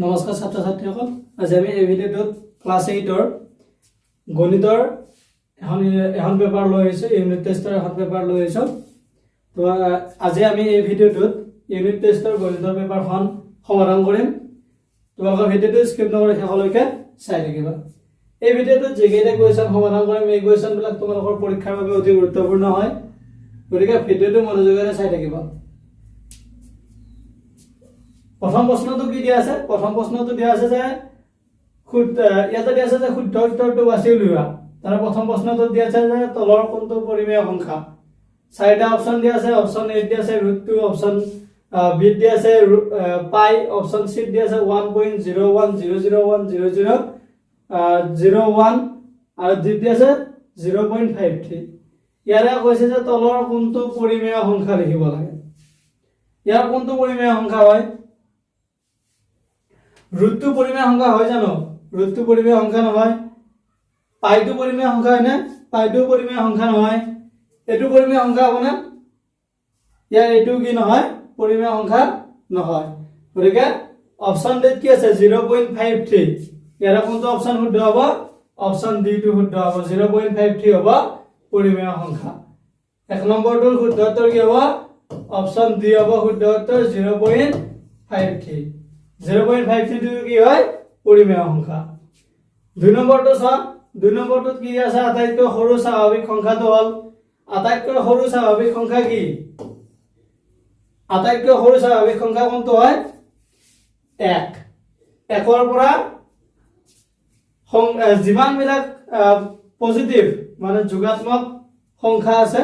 নমস্কাৰ ছাত্ৰ ছাত্ৰীসকল আজি আমি এই ভিডিঅ'টোত ক্লাছ 8ৰ গণিতৰ এখন পেপাৰ লৈ আহিছো ইউনিট টেষ্টৰ এখন পেপাৰ লৈ আহিছো তো আজি আমি এই ভিডিঅ'টোত ইউনিট টেষ্টৰ গণিতৰ পেপাৰখন সমাধান কৰিম তোমালোকৰ ভিডিঅ'টো স্কিপ নকৰি শেষলৈকে চাই থাকিবা এই ভিডিঅ'টোত যেকেইটা কোৱেশ্চন সমাধান কৰিম এই কোৱেশ্চনবিলাক তোমালোকৰ পৰীক্ষাৰ বাবে অতি গুৰুত্বপূৰ্ণ হয় গতিকে ভিডিঅ'টো মনোযোগেৰে চাই থাকিবা প্ৰথম প্ৰশ্নটো কি দিয়া আছে প্ৰথম প্ৰশ্নটো দিয়া আছে যে ইয়াতে দিয়া আছে যে শুদ্ধ উত্তৰটো বাছি উলিওৱা তাৰ প্ৰথম প্ৰশ্নটো দিয়া আছে যে তলৰ কোনটো পৰিমেয় সংখ্যা চাৰিটা অপচন দিয়া আছে অপচন এ দিয়া আছে √2 অপচন বি দিয়া আছে পাই অপচন সি দিয়া আছে 1.010010001 আৰু ডি দিয়া আছে 0.53 ইয়াৰে কৈছে যে তলৰ কোনটো পৰিমেয় সংখ্যা লিখিব লাগে ইয়াৰ কোনটো পৰিমেয় সংখ্যা হয় √2 পৰিমেয় সংখ্যা হয় জানো √2 পৰিমেয় সংখ্যা নহয় পাইটো পৰিমেয় সংখ্যা হয় না পাইটো পৰিমেয় সংখ্যা নহয় এটো পৰিমেয় সংখ্যা হ'ব না ইয়াৰ এটো কি নহয় পৰিমেয় সংখ্যা নহয় গতিকে অপচন ডি কি আছে 0.53 ইয়াৰ কোনটো অপচন শুদ্ধ হ'ব অপচন ডি টো শুদ্ধ হ'ব 0.53 হ'ব পৰিমেয় সংখ্যা এক নম্বৰটোৰ শুদ্ধ উত্তৰ কি হ'ব অপচন ডি হ'ব শুদ্ধ উত্তৰ 0.53 0.53 কি হয় পৰিমেয় সংখ্যা দুই নম্বৰটো চাও দুই নম্বৰটোত কি আছে আটাইতকৈ সৰু স্বাভাৱিক সংখ্যাটো হল আটাইতকৈ সৰু স্বাভাৱিক সংখ্যা কি আটাইতকৈ সৰু স্বাভাৱিক সংখ্যা কোনটো হয় 1 1ৰ পৰা যিমান বিলাক পজিটিভ মানে যোগাত্মক সংখ্যা আছে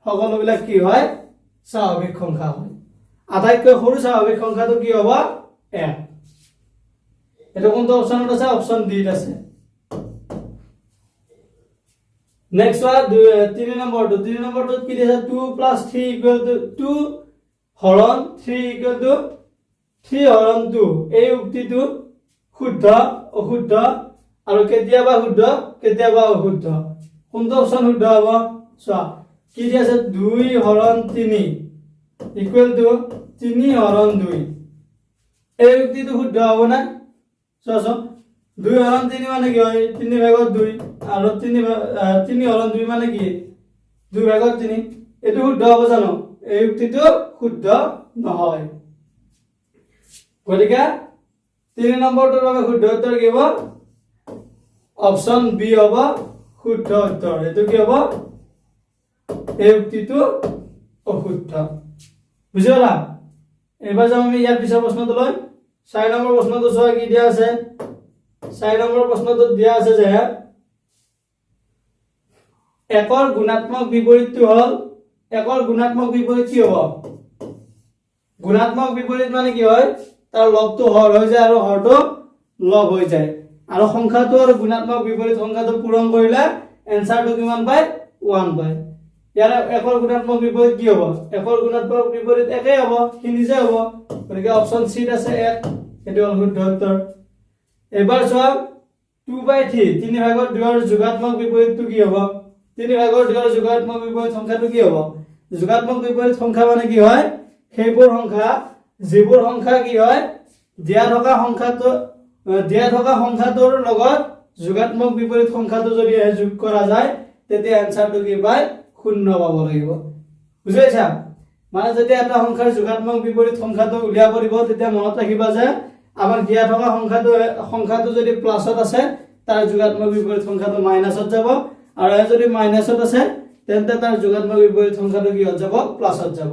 সকলোবিলাক কি হয় স্বাভাৱিক সংখ্যা হয় আটাইতকৈ সৰু স্বাভাৱিক সংখ্যাটো কি হ'ব 1 এটা কোনটো অপচনত আছে অপচন ডি আছে নেক্সট ওয়ান 3 নম্বৰটো কি দিছে 2 + 3 = 2 হৰণ 3 = 3 হৰণ 2 এই উক্তিটো শুদ্ধ অশুদ্ধ আৰু কেতিয়াবা শুদ্ধ কেতিয়াবা অশুদ্ধ কোনটো অপচন শুদ্ধ হ'ব চোৱা কি দি আছে 2 হৰণ 3 = 3 হৰণ 2 এই উক্তিটো শুদ্ধ হ'ব না চোৱা 2 হৰণ 3 মানে কি হয় 3/2 আৰু 3 হৰণ 2 মানে কি 2/3 এটো শুদ্ধ হ'ব জানো এই উক্তিটো শুদ্ধ নহয় গতিকে 3 নম্বৰটোৰ বাবে শুদ্ধ উত্তৰ কি হ'ব অপচন বি হ'ব শুদ্ধ উত্তৰ এটো কি হ'ব এই উক্তিটো অশুদ্ধ বুজিলা এবাৰ যাম আমি ইয়াৰ পিছৰ প্ৰশ্নটো লৈ 4 নম্বৰ প্ৰশ্নটো চোৱা কি দিয়া আছে 4 নম্বৰ প্ৰশ্নটো দিয়া আছে যে একৰ গুণাত্মক বিপৰীতটো হল একৰ গুণাত্মক বিপৰীত কি হ'ব গুণাত্মক বিপৰীত মানে কি হয় তাৰ লবটো হৰ হৈ যায় আৰু হৰটো লব হৈ যায় আৰু সংখ্যাটো আৰু গুণাত্মক বিপৰীত সংখ্যাটো পূৰণ কৰিলে এনসাৰটো কিমান পায় 1 পায় ইয়াৰ একৰ গুণাত্মক বিপৰীত কি হ'ব একৰ গুণাত্মক বিপৰীত একেই হ'ব কি নিজে হ'ব গতিকে অপচন সি আছে 1 এটো হল শুদ্ধ উত্তৰ এবাৰ চোৱা 2/3 3/2 ৰ যোগাত্মক বিপৰীতটো কি হ'ব 3/2 ৰ যোগাত্মক বিপৰীত সংখ্যাটো কি হ'ব যোগাত্মক বিপৰীত সংখ্যা মানে কি হয় সেইবোৰ সংখ্যা যিবোৰ সংখ্যা কি হয় দিয়া থকা সংখ্যাটোৰ লগত যোগাত্মক বিপৰীত সংখ্যাটো যদি যোগ কৰা যায় তেতিয়া আনসাৰটো কি পায় 0 পাব লাগিব বুজিছা মানে যেতিয়া এটা সংখ্যাৰ যোগাত্মক বিপৰীত সংখ্যাটো উলিয়াব দিব তেতিয়া মনত ৰাখিবা যে আমাৰ দিয়া থকা সংখ্যাটো যদি প্লাসত আছে তাৰ যোগাত্মক বিপৰীত সংখ্যাটো মাইনাসত যাব আৰু যদি মাইনাসত আছে তেন্তে তাৰ যোগাত্মক বিপৰীত সংখ্যাটো কি হৈ যাব প্লাসত যাব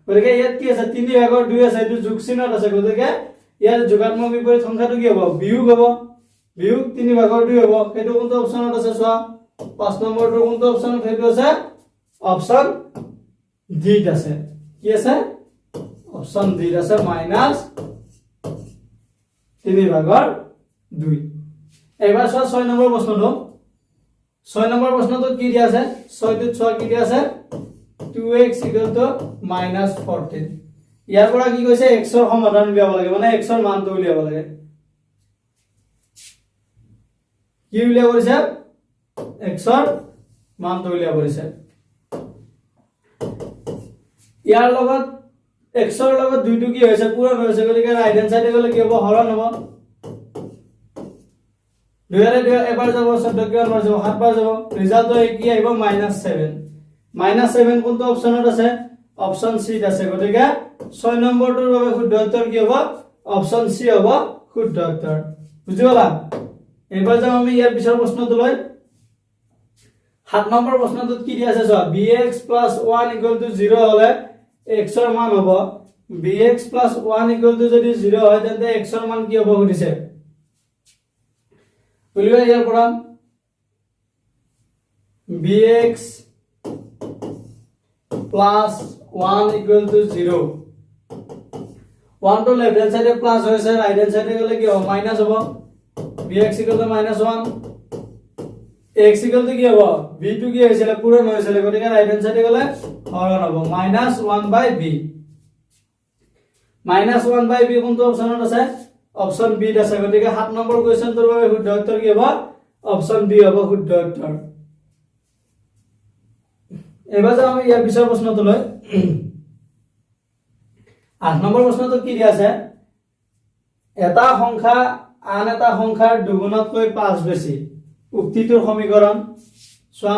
গতিকে ইয়াত কি আছে 3/2 আছে এটো যোগ চিহ্নত আছে গতিকে ইয়াৰ যোগাত্মক বিপৰীত সংখ্যাটো কি হ'ব বিয়োগ হ'ব বিয়োগ 3/2 হ'ব সেইটো কোনটো অপচনত আছে চোৱা 5 নম্বৰটো কোনটো অপচনত হেতু আছে অপচন ডি আছে কি আছে অপচন ডি আছে -3/2 এবাৰ চোৱা 6 নম্বৰ প্ৰশ্নটো 6 নম্বৰ প্ৰশ্নটো কি দিয়া আছে 6 টোত চোৱা কি দিয়া আছে 2x = -14 ইয়াৰ পৰা কি কৈছে x ৰ সমাধান উলিয়াব লাগে মানে x ৰ মানটো উলিয়াব লাগে কি উলিয়াব কৰিছে x ৰ মানটো উলিয়াব কৰিছে ইয়াৰ লগত x ৰ লগত 2 টো কি হৈছে পূৰণ হৈছে গতিকে ৰাইট হ্যান্ড সাইডে গলে কি হ'ব হৰণ হ'ব 2 ৰে 2 এবাৰ যাব 14 কিমান বাৰ যাব 7 বাৰ যাব ৰিজাল্ট কি আহিব -7 -7 কোনটো অপচনত আছে অপচন সি আছে গতিকে 6 নম্বৰটোৰ বাবে শুদ্ধ উত্তৰ কি হ'ব অপচন সি হ'ব শুদ্ধ উত্তৰ বুজি পালা এবাৰ যাম আমি ইয়াৰ পিছৰ প্ৰশ্নটো লৈ 7 নম্বৰ প্ৰশ্নটোত কি দিয়া আছে চোৱা bx + 1 = 0 হলে x ৰ মান হ'ব bx + 1 = যদি 0 হয় তেন্তে x ৰ মান কি হ'ব সুধিছে বুলিবা ইয়াৰ পৰা bx + 1 = 0 1 to left hand side plus হৈছে রাইট হ্যান্ড সাইডে গলে কি হবে মাইনাস হবে bx = -1 x = কি হবে b টো কি হইছিল পূরণ হইছিল গতিকে রাইট হ্যান্ড সাইডে গলে হরণ হবে -1/b -1/b কোনটো অপচনত আছে অপচন বি আছে গতিকে 7 নম্বৰ কোৱেশ্চনটোৰ বাবে শুদ্ধ উত্তৰ কি হ'ব অপচন বি হ'ব শুদ্ধ উত্তৰ এবাৰ যাম আমি ইয়াৰ পিছৰ প্ৰশ্নটো লৈ 8 নম্বৰ প্ৰশ্নটো কি দিয়া আছে এটা সংখ্যা আন এটা সংখ্যাৰ দুগুণতকৈ 5 বেছি উক্তিটোৰ সমীকৰণ চোৱা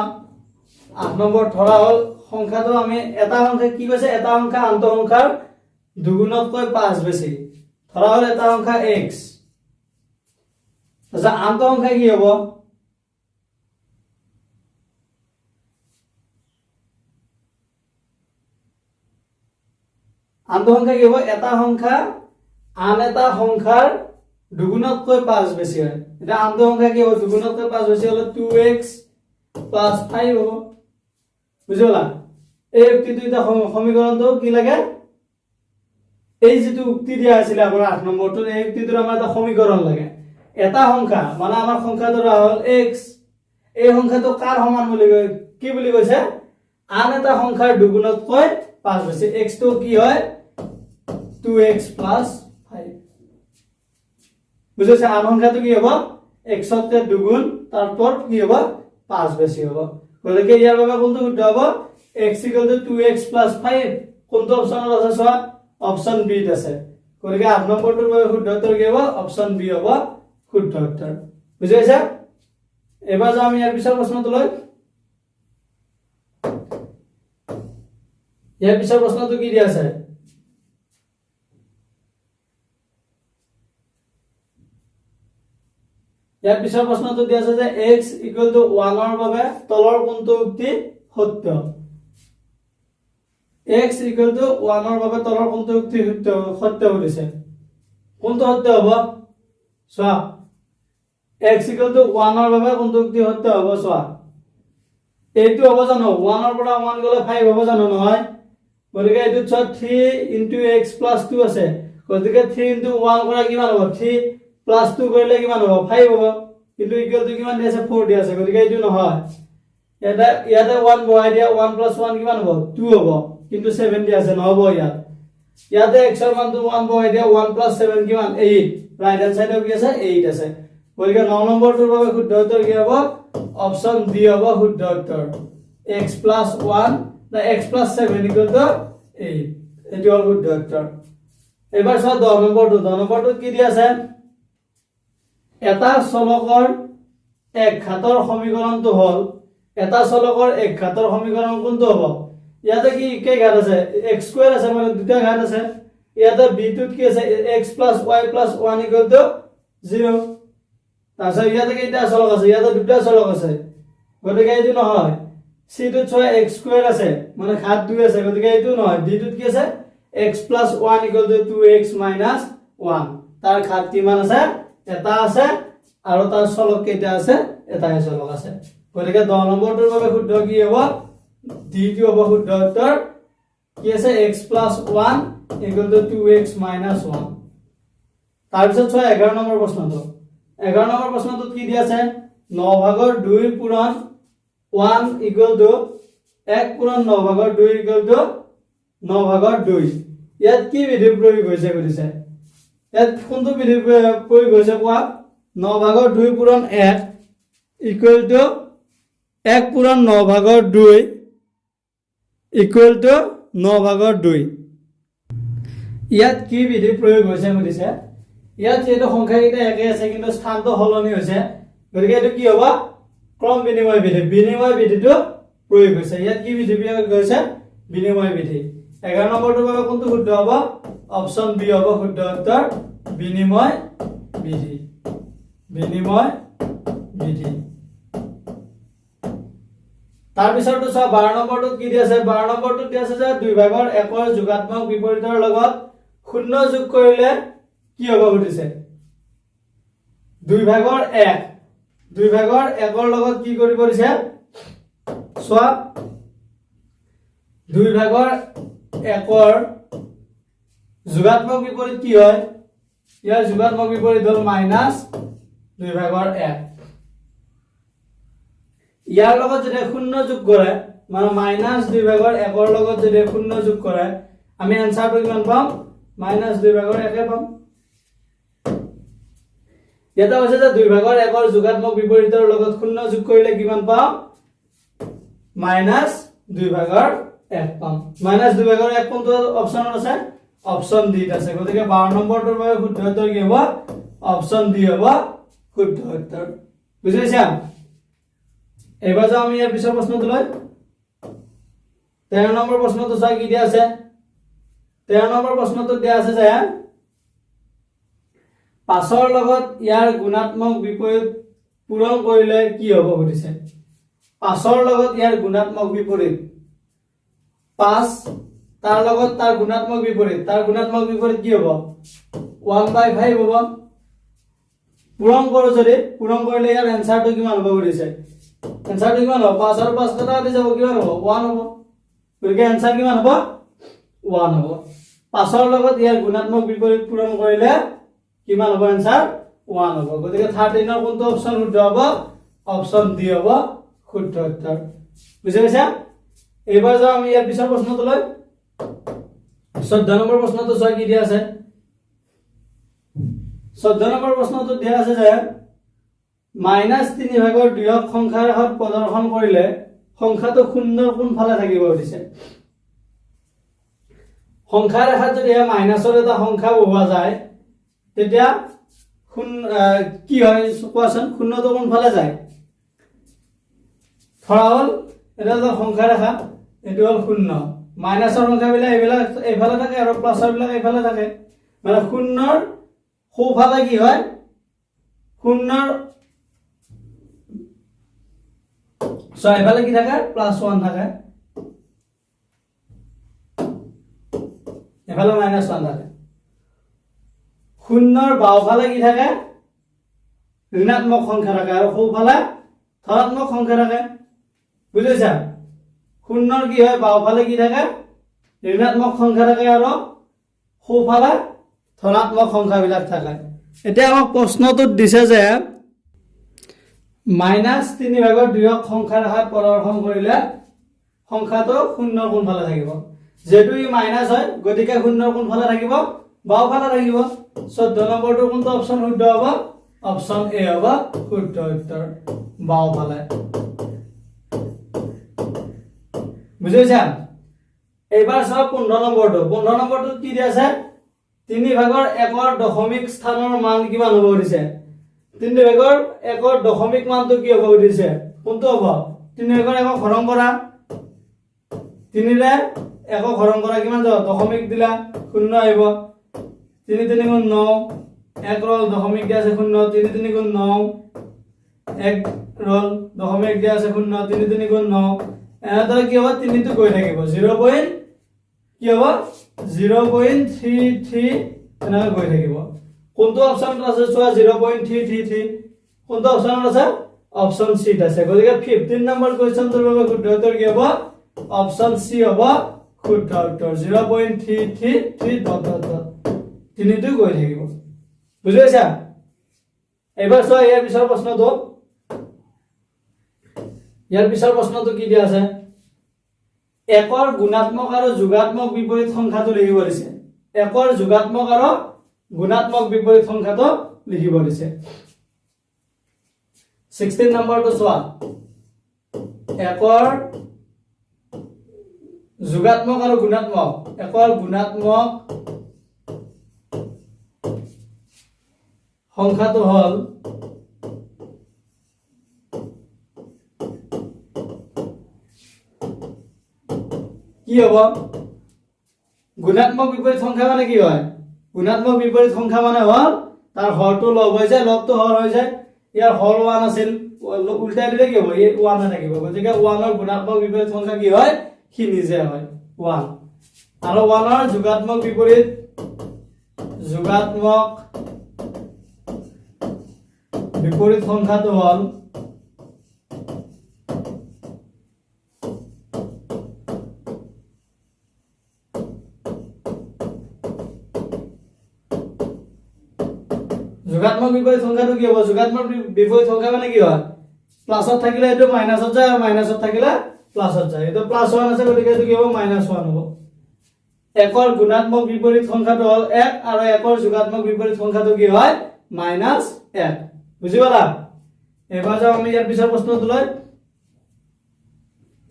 8 নম্বৰ ধৰা হল সংখ্যাটো আমি এটা সংখ্যা কি কৈছে এটা সংখ্যা আনটো সংখ্যাৰ দুগুণতকৈ 5 বেছি ধৰা হল এটা সংখ্যা x আচ্ছা আনটো সংখ্যা কি হ'ব আনটো সংখ্যা কি হ'ব এটা সংখ্যা আন এটা সংখ্যাৰ দুগুণতকৈ 5 বেছি হয় এটা আনটো সংখ্যা কি হ'ব দুগুণতকৈ 5 বেছি হলে 2x + 5 হ'ব বুঝলা এই উক্তিটো এটা সমীকৰণটো কি লাগে এই যেটো উক্তি দিয়া আছিল আমাৰ 8 নম্বৰটো এই উক্তিটোৰ আমাৰ এটা সমীকৰণ লাগে এটা সংখ্যা মানে আমাৰ সংখ্যাটো হ'ল x এই সংখ্যাটো কাৰ সমান বুলি কি বুলি কৈছে আন এটা সংখ্যাৰ দুগুণতকৈ 5 বেছি x তো কি হয় 2x + 5 বুঝছে আন সংখ্যাটো কি হ'ব x তে দুগুণ তারপর কি হ'ব 5 বেশি হ'ব গতিকে ইয়াৰ বাবে কোনটো শুদ্ধ হ'ব x = 2x + 5 কোনটো অপচনত আছে চোৱা অপচন বি আছে গতিকে 8 নম্বৰটোৰ বাবে শুদ্ধ উত্তৰ কি হ'ব অপচন বি হ'ব শুদ্ধ উত্তৰ বুজিছা এবাৰ যাম ইয়াৰ পিছৰ প্ৰশ্নটো লৈ ইয়াৰ পিছৰ প্ৰশ্নটো কি দিয়া আছে ইয়াৰ পিছৰ প্ৰশ্নটো দিয়া আছে যে x = 1 ৰ বাবে তলৰ কোনটো উক্তি সত্য x = 1 ৰ বাবে তলৰ কোনটো উক্তি সত্য হৈছে কোনটো সত্য হ'ব চোৱা x = 1 ৰ বাবে কোনটো উক্তি সত্য হ'ব চোৱা এইটো হ'ব জানো 1 ৰ পৰা 1 গলে 5 হ'ব জানো নহয় গতিকে এইটো চোৱা 3 * x + 2 আছে গতিকে 3 * 1 কৰা কিমান হ'ব 3 + 2 কৰিলে কিমান হ'ব 5 হ'ব কিন্তু ইকুৱেল টু কিমান দিয়া আছে 4 দিয়া আছে গতিকে এইটো নহয় ইয়াতে 1 বহাই দিয়া 1 + 1 কিমান হ'ব 2 হ'ব কিন্তু 7 দিয়া আছে নহব ইয়াতে x ৰ মানটো 1 বহাই দিয়া 1 + 7 কিমান 8 ৰাইট হ্যান্ড সাইডে কি আছে 8 আছে গতিকে 9 নম্বৰটোৰ বাবে শুদ্ধ উত্তৰ কি হ'ব অপচন ডি হ'ব শুদ্ধ উত্তৰ x + 1 না x + 7 = 8 এটো হ'ল শুদ্ধ উত্তৰ এবাৰ চোৱা 10 নম্বৰটো কি দিয়া আছে এটা চলকৰ এক ঘাতৰ সমীকৰণটো হ'ল এটা চলকৰ এক ঘাতৰ সমীকৰণ কোনটো হ'ব ইয়াতে কি কে ঘাত আছে x² আছে মানে দুটা ঘাত আছে ইয়াতে b টোত কি আছে x + y + 1 = 0 তাছাড়া ইয়াতে কেইটা চলক আছে ইয়াতে দুটা চলক আছে গতিকে এইটো নহয় c টোত ছয় x² আছে মানে ঘাত 2 আছে গতিকে এইটো নহয় d টোত কি আছে x + 1 = 2x - 1 তাৰ ঘাত কিমান আছে এটা আছে আৰু তাৰ চলক কেইটা আছে এটাই চলক আছে গতিকে 10 নম্বৰটোৰ বাবে শুদ্ধ কি হ'ব ডি টো হ'ব শুদ্ধ উত্তৰ কি আছে x + 1 = 2x - 1 তাৰ পিছত 11 নম্বৰ প্ৰশ্নটো 11 নম্বৰ প্ৰশ্নটোত কি দিয়া আছে 9/2 পূৰণ 1 = 1 পূৰণ 9/2 = 9/2 ইয়াত কি বিধি প্ৰয়োগ হৈছে কৈছে ইয়াত কোনটো বিধি প্ৰয়োগ হৈছে কোৱা 9/2 পূৰণ 1 = 1 পূৰণ 9/2 = 9/2 ইয়াত কি বিধি প্ৰয়োগ হৈছে সুধিছে ইয়াত যেহেতু সংখ্যাকেইটা একে আছে কিন্তু স্থানটো সলনি হৈছে গতিকে এইটো কি হ'ব ক্ৰম বিনিময় বিধিটো প্ৰয়োগ হৈছে ইয়াত কি বিধি প্ৰয়োগ হৈছে বিনিময় বিধি 11 নম্বৰটোৰ বাবে কোনটো শুদ্ধ হ'ব অপচন বি হ'ব শুদ্ধ উত্তৰ বিনিময় বিধি তাৰ পিছৰটো চোৱা 12 নম্বৰটোত কি দি আছে 12 নম্বৰটোত দি আছে যে 2/1 ৰ যোগাত্মক বিপৰীতৰ লগত শূন্য যোগ কৰিলে কি হ'ব সুধিছে 2/1 ৰ লগত কি কৰিব দিছে চোৱা 2/1 ৰ যোগাত্মক বিপৰীত কি হয় ইয়াৰ যোগাত্মক বিপৰীত হ'ল -2/1 ইয়াৰ লগত যদি শূন্য যোগ কৰে মানে -2/1 ৰ লগত যদি শূন্য যোগ কৰে আমি আনসাৰটো কিমান পাম -2/1 পাম এটা হৈছে যে 2/1 ৰ যোগাত্মক বিপৰীতৰ লগত শূন্য যোগ কৰিলে কিমান পাম -2/1 পাম -2/1 কোনটো অপচনত আছে অপচন ডি আছে গতিকে 12 নম্বৰটোৰ বাবে শুদ্ধ উত্তৰ কি হ'ব অপচন ডি হ'ব শুদ্ধ উত্তৰ বুজিছা এবাৰ যাও আমি ইয়াৰ পিছৰ প্ৰশ্নটো লৈ 13 নম্বৰ প্ৰশ্নটো চাই কি দিয়া আছে 13 নম্বৰ প্ৰশ্নটো দিয়া আছে যে 5 ৰ লগত ইয়াৰ গুণাত্মক বিপৰীত পূৰণ কৰিলে কি হ'ব সুধিছে 5 ৰ লগত ইয়াৰ গুণাত্মক বিপৰীত 5 তাৰ লগত তাৰ গুণাত্মক বিপৰীত কি হ'ব 1/5 হ'ব পূৰণ কৰো যদি পূৰণ কৰিলে ইয়াৰ এনসাৰটো কিমান হ'ব সুধিছে এনসাৰটো কিমান হ'ব 5 আৰু 5 কাটা দি যাব কিমান হ'ব 1 হ'ব গতিকে এনসাৰ কিমান হ'ব 1 হ'ব 5 ৰ লগত ইয়াৰ গুণাত্মক বিপৰীত পূৰণ কৰিলে কিমান হ'ব এনসাৰ 1 হ'ব গতিকে 13 ৰ কোনটো অপচন শুদ্ধ হ'ব অপচন ডি হ'ব শুদ্ধ উত্তৰ বুজি পাইছা এবাৰ যাও আমি ইয়াৰ পিছৰ প্ৰশ্নটো লৈ 14 নম্বৰ প্ৰশ্নটো চাই কি দিয়া আছে 14 নম্বৰ প্ৰশ্নটো দিয়া আছে যে -3/2 সংখ্যাৰ ৰেখাত প্ৰদৰ্শন কৰিলে সংখ্যাটো শূন্যৰ কোন ফালে থাকিব দিছে সংখ্যাৰ ৰেখাত যদি মাইনাসৰ এটা সংখ্যা বহুৱা যায় তেতিয়া কি হয় কোৱাচোন শূন্যটো কোন ফালে যায় ধৰা হল এটা সংখ্যা ৰেখা এটো হল শূন্য মাইনাসৰ সংখ্যাবিলাক এইফালে থাকে আৰু প্লাসৰ বিলাক এইফালে থাকে মানে শূন্যৰ সোঁফালে কি হয় শূন্যৰ এইফালে কি থাকে +1 থাকে এফালে -1 থাকে শূন্যৰ বাওফালে কি থাকে ঋণাত্মক সংখ্যা থাকে আৰু সোঁফালে ধনাত্মক সংখ্যা থাকে বুজিছা শূন্যৰ কি হয় বাওফালে কি থাকে ঋণাত্মক সংখ্যা থাকে আৰু সোঁফালে ধনাত্মক সংখ্যাবিলাক থাকে এতিয়া আমাক প্ৰশ্নটোত দিছে যে -3/2 সংখ্যাৰ ৰেখাত প্ৰদৰ্শন কৰিলে সংখ্যাটো শূন্যৰ কোন ফালে থাকিব যেটো ই মাইনাস হয় গতিকে শূন্যৰ কোন ফালে থাকিব বাওফালে থাকিব 14 নম্বৰটো কোনটো অপচন শুদ্ধ হ'ব অপচন এ হ'ব শুদ্ধ উত্তৰ বাওফালে বুজিছা এবাৰ চাও 15 নম্বৰটো কি দি আছে 3/1 দশমিক স্থানৰ মান কিমান হ'ব দিছে 3/1 দশমিক মানটো কি হ'ব দিছে কোনটো হ'ব 3/1 হৰণ কৰা 3 ৰে 1 হৰণ কৰা কিমান যাব দশমিক দিলা 0 আহিব 3 3 গুণ 9 1 ৰল দশমিক দিয়া আছে 0 3 3 গুণ 9 1 ৰল দশমিক দিয়া আছে 0 3 3 গুণ 9 এনেদৰে কি হ'ব 3 টো গৈ থাকিব 0. কি হ'ব 0.33 এনেকৈ গৈ থাকিব কোনটো অপচনত আছে চোৱা 0.333 কোনটো অপচনত আছে অপচন সি আছে গতিকে 15 নম্বৰ কোৱেশ্চনটোৰ বাবে শুদ্ধ উত্তৰ কি হ'ব অপচন সি হ'ব শুদ্ধ উত্তৰ 0.333 তিনিটো গৈ থাকিব বুজি পাইছা এবাৰ চোৱা ইয়াৰ পিছৰ প্ৰশ্নটো কি দিয়া আছে একৰ গুণাত্মক আৰু যোগাত্মক বিপৰীত সংখ্যাটো লিখিব দিছে একৰ যোগাত্মক আৰু গুণাত্মক বিপৰীত সংখ্যাটো লিখিব দিছে 16 নম্বৰটো চোৱা একৰ যোগাত্মক আৰু গুণাত্মক একৰ গুণাত্মক সংখ্যাটো হল কি হব গুণাত্মক বিপরীত সংখ্যা মানে কি হয় গুণাত্মক বিপরীত সংখ্যা মানে হল তার হরটো লব হৈ যায় লবটো হর হৈ যায় ইয়াৰ হর 1 আছিল উল্টাই দিলে কি হ'ব এই 1 থাকিব গতিকে 1 ৰ গুণাত্মক বিপৰীত সংখ্যা কি হয় সি নিজে হয় 1 আৰু 1 ৰ যোগাত্মক বিপরীত সংখ্যাটো হল যোগাত্মক বিপরীত সংখ্যাটো কি হ'ব যোগাত্মক বিপরীত সংখ্যা মানে কি হয় প্লাসত থাকিলে এটো মাইনাসত যায় আৰু মাইনাসত থাকিলে প্লাসত যায় এটো প্লাস 1 আছে গতিকে এটো কি হ'ব -1 হ'ব একৰ গুণাত্মক বিপৰীত সংখ্যাটো হল 1 আৰু একৰ যোগাত্মক বিপৰীত সংখ্যাটো কি হয় -1 বুজি পালা এবাৰ যাও আমি ইয়াৰ পিছৰ প্ৰশ্নটো লৈ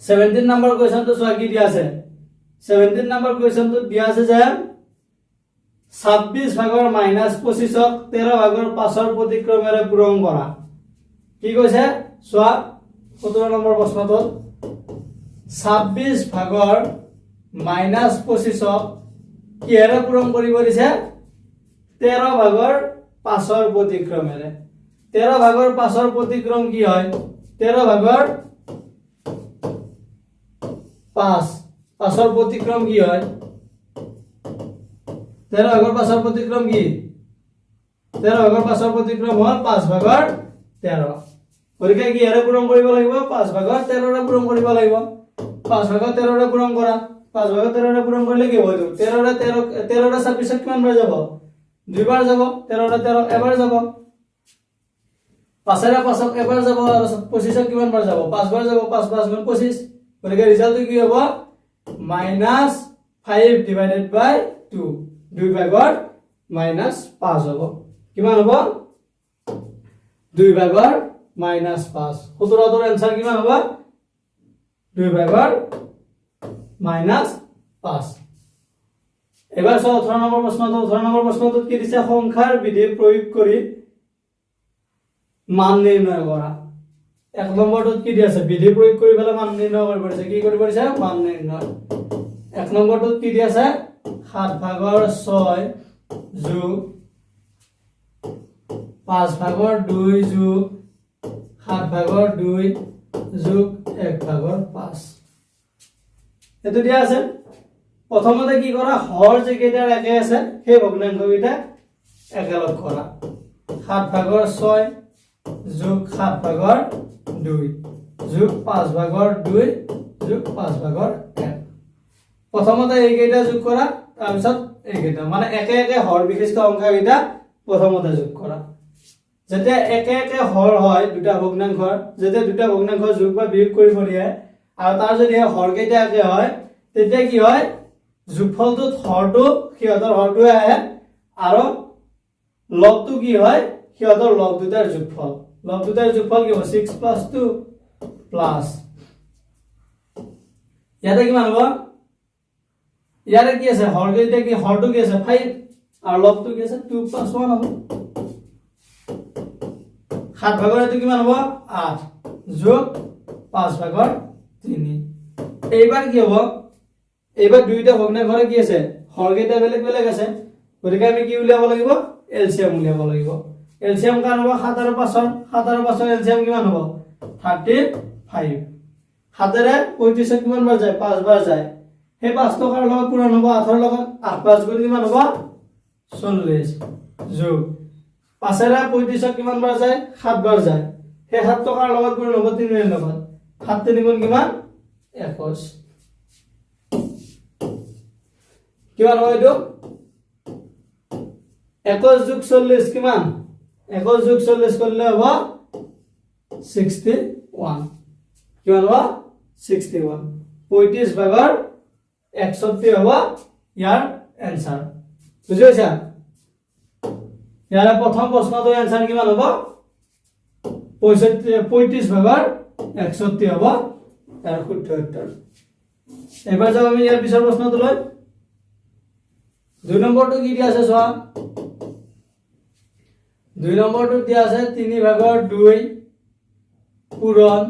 17 নম্বৰ কোৱেশ্চনটো চোৱা কি দিয়া আছে 17 নম্বৰ কোৱেশ্চনটো দিয়া আছে যে 26 ভাগৰ -25 ক 13 ভাগৰ 5 ৰ প্ৰতিক্ৰমেৰে পূৰণ কৰা কি কৈছে চোৱা 17 নম্বৰ প্ৰশ্নটো 26 ভাগৰ -25 ক কিহেৰে পূৰণ কৰিব দিছে 13 ভাগৰ 5 ৰ প্ৰতিক্ৰমেৰে 13 ভাগৰ 5 ৰ প্ৰতিক্ৰম কি হয় 13 ভাগৰ 5 ৰ প্ৰতিক্ৰম কি হয় 13 ভাগৰ 5 ৰ প্ৰতিক্ৰম কি 13 ভাগৰ 5 ৰ প্ৰতিক্ৰম হল 5 ভাগৰ 13 গতিকে কি এৰে পূৰণ কৰিব লাগিব 5 ভাগৰ 13 ৰে পূৰণ কৰিব লাগিব 5 ভাগৰ 13 ৰে পূৰণ কৰা 5 ভাগৰ 13 ৰে পূৰণ কৰিলে কি হ'ব 13 ৰে 26 কিমান বাৰ যাব দুইবাৰ যাব 13 ৰে 13 এবাৰ যাব 5 ৰে 5 এবাৰ যাব আৰু 25 কিমান বাৰ যাব 5 বাৰ যাব 5 5 গুণ 25 গতিকে ৰিজাল্টটো কি হ'ব -5 ডিভাইডেড বাই 2 2 ভাগৰ -5 হ'ব কিমান হ'ব 2 ভাগৰ -5 17ৰ आंसर কিমান হ'ব 2 ভাগৰ -5 এবাৰ 18 নম্বৰ প্ৰশ্নটো কি দিছে সংখ্যাৰ বিধি প্ৰয়োগ কৰি মান নিৰ্ণয় কৰা এক নম্বৰটোত কি দি আছে বিধি প্ৰয়োগ কৰি পেলাই মান নিৰ্ণয় কৰিব দিছে কি কৰিব দিছে মান নিৰ্ণয় এক নম্বৰটোত কি দি আছে 7 ভাগৰ 6 যোগ 5 ভাগৰ 2 যোগ 7 ভাগৰ 2 যোগ 1 ভাগৰ 5 এটো দিয়া আছে প্ৰথমতে কি কৰা হৰ যে কেইটা একে আছে সেই ভগ্নাংশ কেইটা একেলগ কৰা 7 ভাগৰ 6 যোগ 7 ভাগৰ 2 যোগ 5 ভাগৰ 2 যোগ 5 ভাগৰ 1 প্ৰথমতে এই কেইটা যোগ কৰা তাৰ পিছত এই কেইটা মানে একে একে হৰ বিশিষ্ট সংখ্যা কেইটা প্ৰথমতে যোগ কৰা যেতিয়া একে একে হৰ হয় দুটা ভগ্নাংশৰ যেতিয়া দুটা ভগ্নাংশ যোগ বা বিয়োগ কৰিব দিয়ে আৰু তাৰ যদি হৰ কেইটা একে হয় তেতিয়া কি হয় যোগফলটোত হৰটো সিহঁতৰ হৰটোৱে আহে আৰু লবটো কি হয় সিহঁতৰ লব দুটাৰ যোগফল কি হ'ব 6 + 2 প্লাস ইয়াতে কিমান হ'ব ইয়াৰে কি আছে হৰ কেইটা কি হৰটো কি আছে 5 আৰু লবটো কি আছে 2 + 1 হ'ব 7 ভাগৰ এটো কিমান হ'ব 8 যোগ 5 ভাগৰ 3 এইবাৰ কি হ'ব এইবাৰ দুইটা ভগ্নাংশৰে কি আছে হৰ কেইটা বেলেগ বেলেগ আছে গতিকে আমি কি উলিয়াব লাগিব এলসিএম উলিয়াব লাগিব এলসিএম কান হ'ব 7 আৰু 5 ৰ এলসিএম কিমান হ'ব 35 7 ৰে 35 কিমান বাৰ যায় 5 বাৰ যায় সেই 5 টকাৰ লগত পূৰণ হ'ব 8 ৰ লগত 8 5 গুণ কিমান হ'ব 40 যোগ 5 ৰে 35 কিমান বাৰ যায় 7 বাৰ যায় সেই 7 টকাৰ লগত পূৰণ হ'ব 3 ৰ লগত 7 3 গুণ কিমান 21 কিমান হয় এইটো 21 যোগ 40 কিমান 21 যোগ 40 কৰিলে হ'ব 61 কিমান হ'ব 61 35 ভাগৰ 61 হ'ব ইয়াৰ आंसर বুজি পাইছা ইয়াৰ প্ৰথম প্ৰশ্নটোৰ आंसर কিমান হ'ব 35 ভাগৰ 61 হ'ব তাৰ শুদ্ধ উত্তৰ এবাৰ যাও আমি ইয়াৰ পিছৰ প্ৰশ্নটো লৈ 2 নম্বৰটো কি দিয়া আছে চোৱা 2 নম্বৰটো দিয়া আছে 3/2 পূৰণ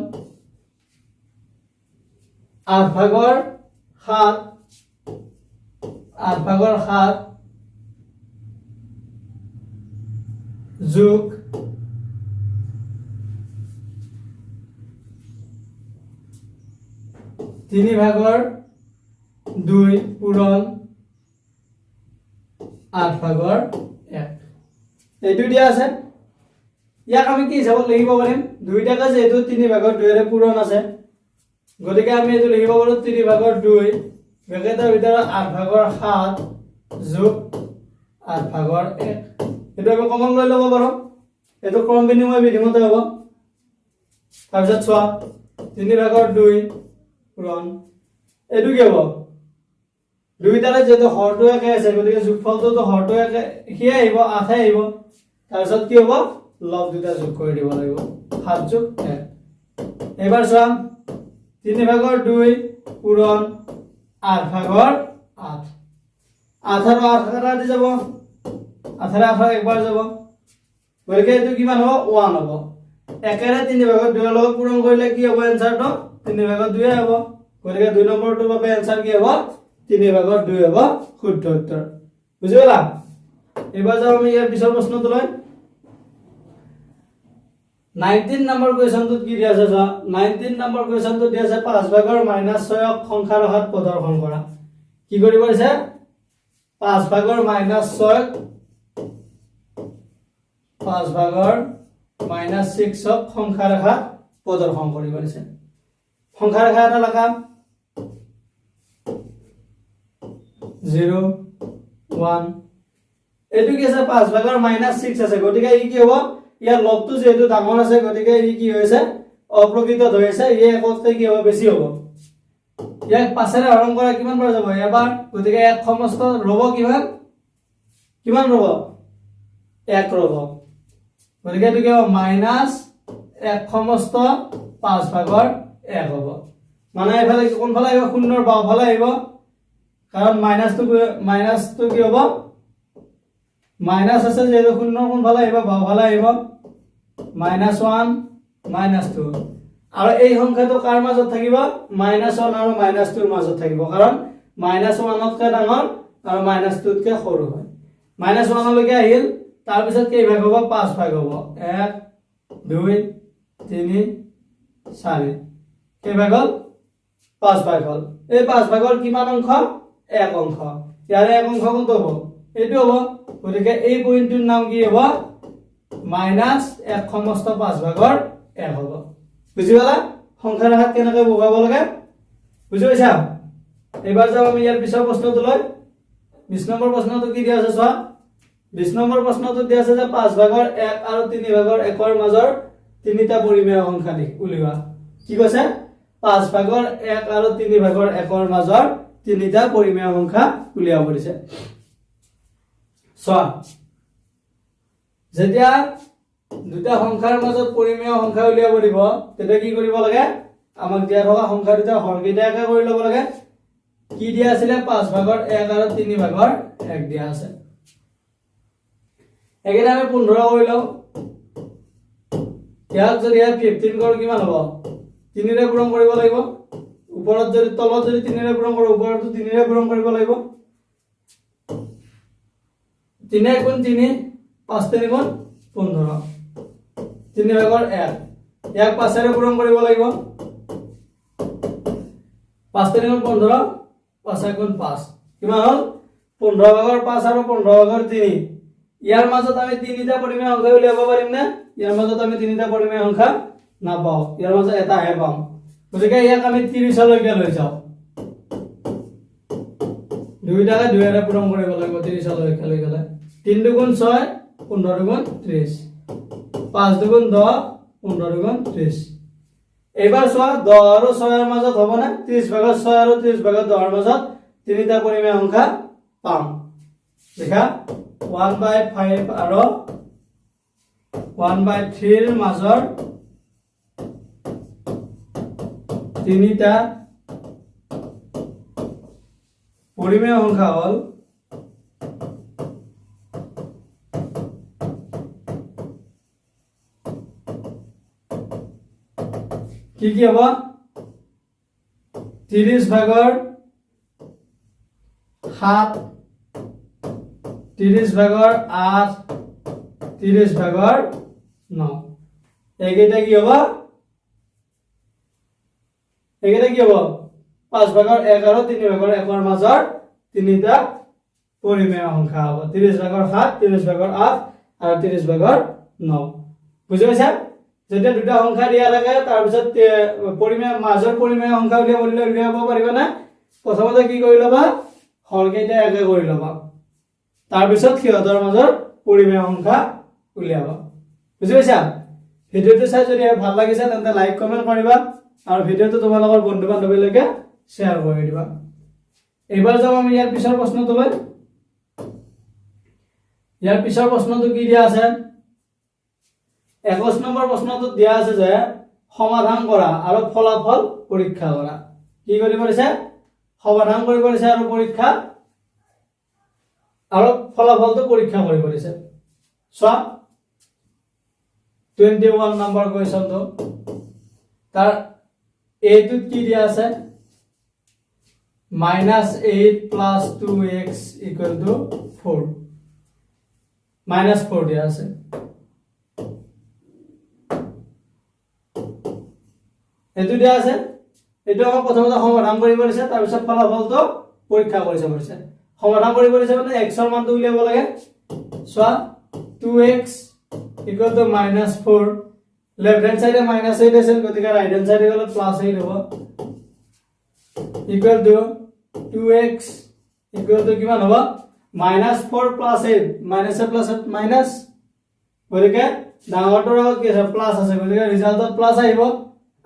8/7 যোগ 3/2 পূৰণ 8/1 এইটো দিয়া আছে ইয়াক আমি কি হিচাপত লিখিব পাৰিম দুইটাকে যেহেতু 3/2 পূৰণ আছে গতিকে আমি এইটো লিখিব পাৰো 3/2 ব্ৰেকেটৰ ভিতৰত 8/7 যোগ 8/1 এইটো আমি কমন লৈ ল'ব পাৰো এইটো ক্ৰম বিনিময় বিধিমতে হ'ব তাৰপিছত চোৱা 3/2 পূৰণ এইটো কি হ'ব দুইটাৰে যেহেতু হৰটো একে আছে গতিকে যোগফলটোতো হৰটো একে হিয়ে আহিব 8 আহিব তাৰপিছত কি হ'ব লব দুটা যোগ কৰি দিব লাগিব 7 যোগ 1 এবাৰ চোৱা 3/2 পূৰণ 8/8 8 আৰু 8 কাটি যাব 8 আৰু 8 একবাৰ যাব গতিকে এইটো কিমান হ'ব 1 হ'ব একেৰে 3/2 লগত পূৰণ কৰিলে কি হ'ব এনসাৰটো 3/2 হ'ব গতিকে 2 নম্বৰটোৰ বাবে এনসাৰ কি হ'ব 3/2 হ'ব শুদ্ধ উত্তৰ বুজি পালা এবাৰ যাও আমি ইয়াৰ পিছৰ প্ৰশ্নটোলৈ 19 নম্বৰ কোৱেশ্চনটোত কি দিয়া আছে চোৱা 19 নম্বৰ কোৱেশ্চনটোত দিয়া আছে 5/-6 সংখ্যাৰ হাত প্ৰদৰ্শন কৰা কি কৰিব আছে 5/-6 5/-6 সংখ্যাৰ হাত প্ৰদৰ্শন কৰিব আছে সংখ্যাৰ ৰেখা এটা লাগা 0 1 এটো কি আছে 5/-6 আছে গতিকে ই কি হ'ব ইয়াৰ লগটো যেহেতু ডাঙৰ আছে গতিকে ই কি হৈছে অপ্ৰকৃত হৈ আছে ই একতে কি হ'ব বেছি হ'ব ইয়াক 5 ৰে হৰণ কৰা কিমান বাৰ যাব এবাৰ গতিকে এক সমস্ত ৰব কিমান ৰব 1 ৰব গতিকে এটো কি হ'ব -1 সমস্ত 5/1 হ'ব মানে এফালে কোনফালে আহিব শূন্যৰ বাওফালে আহিব কাৰণ মাইনাসটো কি হ'ব মাইনাস আছে যেহেতু শূন্যৰ কোনফালে আহিব বাওফালে আহিব -1 -2 আৰু এই সংখ্যাটো কাৰ মাজত থাকিব -1 আৰু -2 ৰ মাজত থাকিব কাৰণ -1 তকৈ ডাঙৰ আৰু -2 তকৈ সৰু হয় -1 লৈকে আহিল তাৰ পিছত কেই ভাগ হ'ব 5 ভাগ হ'ব 1 2 3 4 কেই ভাগ হ'ল 5 ভাগ হ'ল এই 5 ভাগৰ কিমান অংশ 1 অংশ ইয়াৰে 1 অংশ কোনটো হ'ব এইটো হ'ব গতিকে এই পইণ্টটোৰ নাম কি হ'ব -1 সমস্ত 5/1 হ'ব বুজি পালা সংখ্যাৰ হাত কেনেকৈ বহাব লাগে বুজি পাইছা এবাৰ যাও আমি ইয়াৰ পিছৰ প্ৰশ্নটোলৈ 20 নম্বৰ প্ৰশ্নটো কি দিয়া আছে চোৱা 20 নম্বৰ প্ৰশ্নটো দিয়া আছে যে 5/1 আৰু 3/1 মাজৰ তিনিটা পৰিমেয় সংখ্যা উলিওৱা কি কৈছে 5/1 আৰু 3/1 মাজৰ তিনিটা পৰিমেয় সংখ্যা উলিয়াব দিছে চোৱা যেতিয়া দুটা সংখ্যাৰ মাজত পৰিমেয় সংখ্যা উলিয়াব দিব তেতিয়া কি কৰিব লাগে আমাক দিয়া থকা সংখ্যা দুটা হৰকেইটা একে কৰি ল'ব লাগে কি দিয়া আছিল 5/1 আৰু 3/1 দিয়া আছে একেটা আমি 15 কৰি লও ইয়াক যদি 15 কৰ কিমান হ'ব 3 ৰে পূৰণ কৰিব লাগিব ওপৰত যদি তলত যদি 3 ৰে পূৰণ কৰো ওপৰতো 3 ৰে পূৰণ কৰিব লাগিব 3 × 3 5 × 3 15 3/1 ইয়াক 5 ৰে পূৰণ কৰিব লাগিব 5 × 3 15 5 × 5 কিমান হ'ল 15/5 আৰু 15/3 ইয়াৰ মাজত আমি তিনিটা পৰিমেয় সংখ্যা উলিয়াব পাৰিম না ইয়াৰ মাজত আমি তিনিটা পৰিমেয় সংখ্যা নাপাও ইয়াৰ মাজত এটাহে পাম গতিকে ইয়াক আমি 30 লৈকে লৈ যাও দুইটাকে 2 ৰে পূৰণ কৰিব লাগিব 30 লৈকে লৈ গলে 3 × 2 = 6 15 × 2 = 30 5 × 2 = 10 15 × 2 = 30 এবাৰ চোৱা 10 আৰু 6 ৰ মাজত হ'ব না 30/6 আৰু 30/10 ৰ মাজত তিনিটা পৰিমেয় সংখ্যা পাম দেখা 1/5 আৰু 1/3 ৰ মাজৰ তিনিটা পৰিমেয় সংখ্যা হ'ল কি হ'ব 30 ভাগৰ 7 30 ভাগৰ 8 30 ভাগৰ 9 এইকেইটা কি হ'ব 5 ভাগৰ 1 আৰু 3 ভাগৰ 1 ৰ মাজৰ তিনিটা পৰিমেয় সংখ্যা হ'ব 30 ভাগৰ 7 30 ভাগৰ 8 আৰু 30 ভাগৰ 9 বুজি পাইছা যেতিয়া দুটা সংখ্যা দিয়া থাকে তাৰ পিছত পৰিমেয় মাজৰ পৰিমেয় সংখ্যা উলিয়াব পাৰিবা না প্ৰথমতে কি কৰি লবা হৰকেইটা একে কৰি লবা তাৰ পিছত সিহঁতৰ মাজৰ পৰিমেয় সংখ্যা উলিয়াবা বুজি পাইছা ভিডিওটো চাই যদি ভাল লাগিছে তেন্তে লাইক কমেন্ট কৰিবা আৰু ভিডিওটো তোমালোকৰ বন্ধু বান্ধৱীলৈকে শ্বেয়াৰ কৰি দিবা এবাৰ যাম আমি ইয়াৰ পিছৰ প্ৰশ্নটোলৈ ইয়াৰ পিছৰ প্ৰশ্নটো কি দিয়া আছে 21 নম্বৰ প্ৰশ্নটোত দিয়া আছে যে সমাধান কৰা আৰু ফলাফল পৰীক্ষা কৰা কি কৰিব দিছে সমাধান কৰিব দিছে আৰু পৰীক্ষা আৰু ফলাফলটো পৰীক্ষা কৰিব দিছে চোৱা 21 নম্বৰ কোৱেশ্চনটো তাৰ এইটোত কি দিয়া আছে -8 + 2x = 4 -4 দিয়া আছে এটো দিয়া আছে এটো আমাক প্ৰথমতে সমাধান কৰিব দিছে তাৰ পিছত ফলাফলটো পৰীক্ষা কৰি চাব দিছে সমাধান কৰিব দিছে মানে x ৰ মানটো উলিয়াব লাগে চোৱা 2x = -4 লেফট হ্যান্ড সাইডে -8 আছে গতিকে রাইট হ্যান্ড সাইডে গলে +8 হ'ব equal to 2x equal to কিমান হ'ব -4 + 8 মাইনাস প্লাস মাইনাস গতিকে ডাঙৰটোৰ আগত কি আছে প্লাস আছে গতিকে ৰিজাল্টত প্লাস আহিব